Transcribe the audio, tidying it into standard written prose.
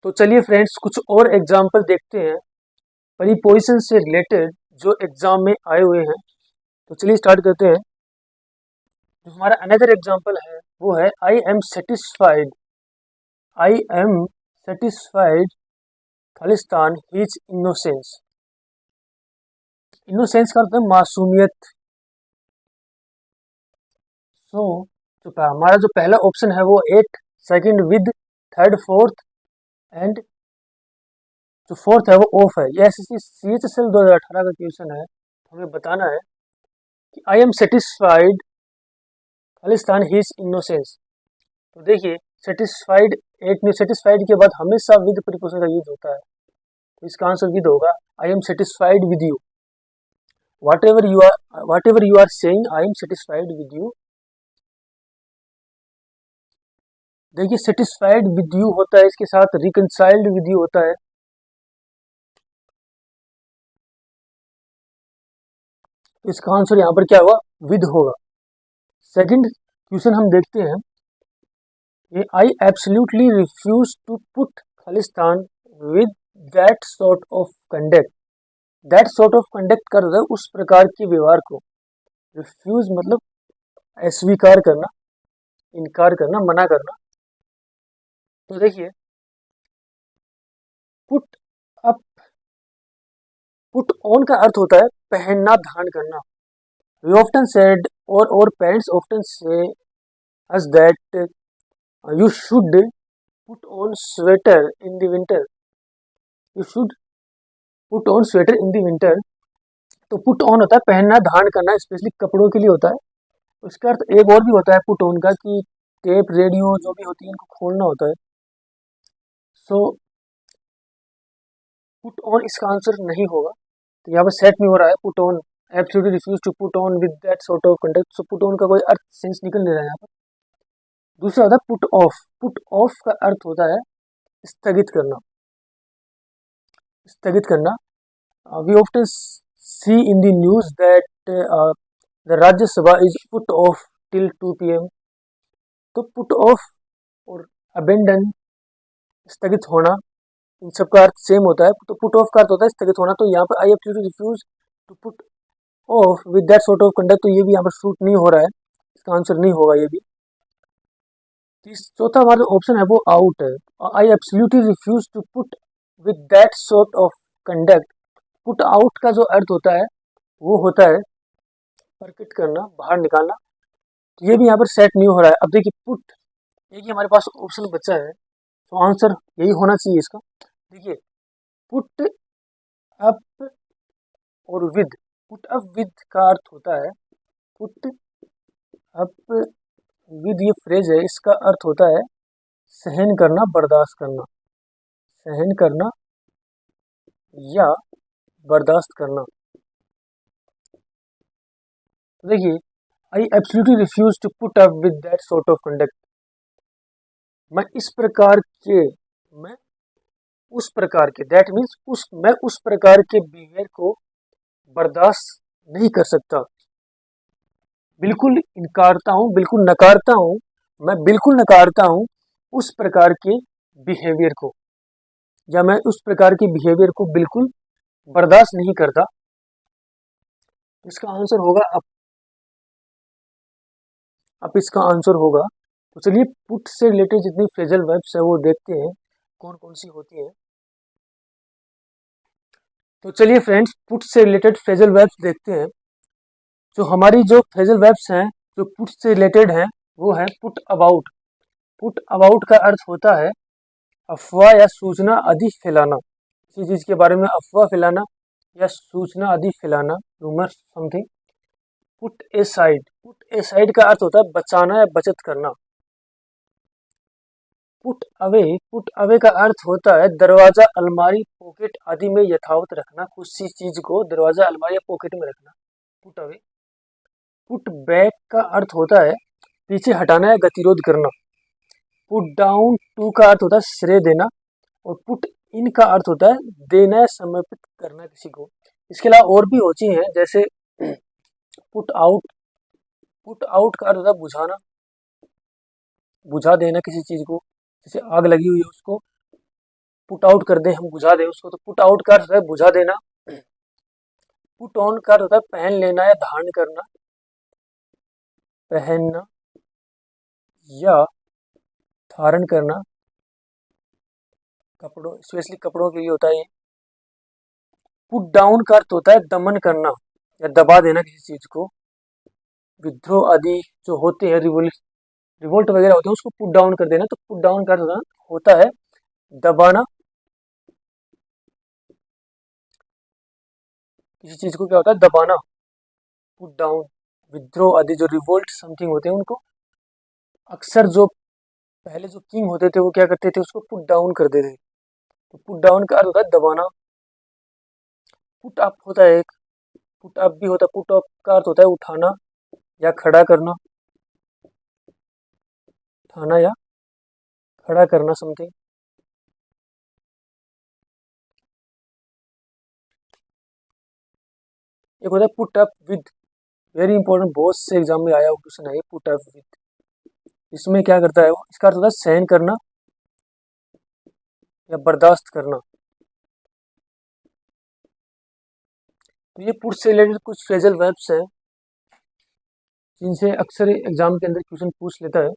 तो चलिए फ्रेंड्स कुछ और एग्जाम्पल देखते हैं प्रीपोजिशन से रिलेटेड जो एग्जाम में आए हुए हैं। तो चलिए स्टार्ट करते हैं। जो हमारा अनदर एग्जाम्पल है वो है आई am satisfied. I am satisfied Khalistan his innocence. Innocence का मतलब मासूमियत। सो तो हमारा जो पहला ऑप्शन है वो at, second with, third fourth and जो फोर्थ है वो ऑफ है। ये एसएससी CHSL 2018 का क्वेश्चन है। हमें बताना है कि आई am satisfied Khalistan his innocence. तो देखिए सेटिस्फाइड, एक में सेटिस्फाइड के बाद हमेशा विद प्रीपोजिशन का यूज होता है, तो इसका आंसर विद होगा। I am satisfied with you. Whatever you are saying I am satisfied with you. देखिए सेटिस्फाइड विद यू होता है, इसके साथ रिकंसाइल्ड विद यू होता है। तो इसका आंसर यहाँ पर क्या होगा, विद होगा। सेकंड क्वेश्चन हम देखते हैं। ये I absolutely refuse to put Khalistan with that sort of conduct. That sort of conduct कर रहे उस प्रकार के व्यवहार को। रिफ्यूज मतलब अस्वीकार करना, इनकार करना, मना करना। तो देखिए पुट अप, पुट ऑन का अर्थ होता है पहनना, धारण करना। वी ऑफ्टन सेड और पेरेंट्स ऑफ्टन से us that you should put on sweater in the winter. You should put on sweater in the winter. तो पुट ऑन होता है पहनना, धारण करना, स्पेशली कपड़ों के लिए होता है। उसका अर्थ एक और भी होता है पुट ऑन का कि टेप, रेडियो जो भी होती है इनको खोलना होता है। सो पुट ऑन इसका आंसर नहीं होगा। तो यहाँ पर सेट में हो रहा है put on, absolutely refuse to put on with that sort of conduct. So put on का कोई अर्थ सेंस निकल नहीं रहा है यहाँ पर। दूसरा होता है पुट ऑफ। पुट ऑफ का अर्थ होता है स्थगित करना, स्थगित करना। We often see in the news that the Rajya Sabha is put off till 2 PM। तो पुट ऑफ और अबेंडन, स्थगित होना, इन सब का अर्थ सेम होता है। तो पुट ऑफ का अर्थ होता है स्थगित होना। तो यहाँ पर I absolutely refuse to put off with that sort of conduct, तो ये भी यहाँ पर शूट नहीं हो रहा है, इसका आंसर नहीं होगा ये भी। चौथा हमारा ऑप्शन है वो आउट है। I absolutely refuse to put with that sort of conduct. Put out का जो अर्थ होता है वो होता है प्रकट करना, बाहर निकालना। तो ये भी यहाँ पर सेट नहीं हो रहा है। अब देखिए पुट, एक ही हमारे पास ऑप्शन बचा है, तो आंसर यही होना चाहिए इसका। देखिए पुट अप और विद। पुट अप विद का अर्थ होता है, पुट अप विद ये फ्रेज है, इसका अर्थ होता है सहन करना, बर्दाश्त करना। सहन करना या बर्दाश्त करना। तो देखिए I absolutely refuse to put up with that sort of conduct. मैं इस प्रकार के, मैं उस प्रकार के, दैट मीन्स मैं उस प्रकार के बिहेवियर को बर्दाश्त नहीं कर सकता। बिल्कुल इनकारता हूँ, बिल्कुल नकारता हूँ, मैं बिल्कुल नकारता हूँ उस प्रकार के बिहेवियर को, या मैं उस प्रकार के बिहेवियर को बिल्कुल बर्दाश्त नहीं करता। इसका आंसर होगा अब इसका आंसर होगा। तो चलिए पुट से रिलेटेड जितनी फ्रेजल वर्ब्स है वो देखते हैं कौन कौन सी होती है। तो चलिए फ्रेंड्स पुट से रिलेटेड फ्रेजल वर्ब्स देखते हैं। जो हमारी जो फ्रेजल वर्ब्स हैं जो पुट से रिलेटेड हैं वो है पुट अबाउट। पुट अबाउट का अर्थ होता है अफवाह या सूचना आदि फैलाना। किसी चीज के बारे में अफवाह फैलाना या सूचना आदि फैलाना, रूमर समथिंग। पुट ए साइड, पुट ए साइड का अर्थ होता है बचाना या बचत करना। पुट अवे, पुट अवे का अर्थ होता है दरवाजा, अलमारी, पॉकेट आदि में यथावत रखना, किसी चीज को दरवाजा, अलमारी या पॉकेट में रखना, पुट अवे। पुट बैक का अर्थ होता है पीछे हटाना या गतिरोध करना। पुट डाउन टू का अर्थ होता है श्रेय देना। और पुट इन का अर्थ होता है देना या समर्पित करना किसी को। इसके अलावा और भी होती हैं जैसे पुट आउट। पुट आउट का अर्थ होता है बुझाना, बुझा देना किसी चीज को, जैसे आग लगी हुई है उसको पुट आउट कर दे, हम बुझा दें उसको, तो पुट आउट का अर्थ होता है बुझा देना। पुट ऑन का अर्थ होता है पहन लेना या धारण करना, पहनना या धारण करना, कपड़ों, स्पेशली कपड़ों के लिए होता है ये। पुट डाउन का अर्थ होता है दमन करना या दबा देना किसी चीज को। विद्रोह आदि जो होते हैं, रिवोल्ट वगैरह होते हैं, उसको पुट डाउन कर देना, तो पुट डाउन का अर्थ होता है दबाना। किसी चीज को क्या होता है दबाना, पुट डाउन। विद्रोह आदि जो रिवोल्ट समथिंग होते हैं, उनको अक्सर जो पहले जो किंग होते थे वो क्या करते थे, उसको पुट डाउन कर देते थे। तो पुट डाउन का अर्थ होता है दबाना। पुट अप होता है एक, पुट अप भी होता है, पुट अप का अर्थ होता है उठाना या खड़ा करना, उठाना या खड़ा करना समथिंग। एक होता है put up with, very important, बहुत से एग्जाम में आया हुआ क्वेश्चन है ये, पुट अप विद। इसमें क्या करता है वो, इसका अर्थ होता है सहन करना या बर्दाश्त करना। तो ये पुट से रिलेटेड कुछ फ्रेजल वर्ब्स हैं जिनसे अक्सर एग्जाम के अंदर क्वेश्चन पूछ लेता है।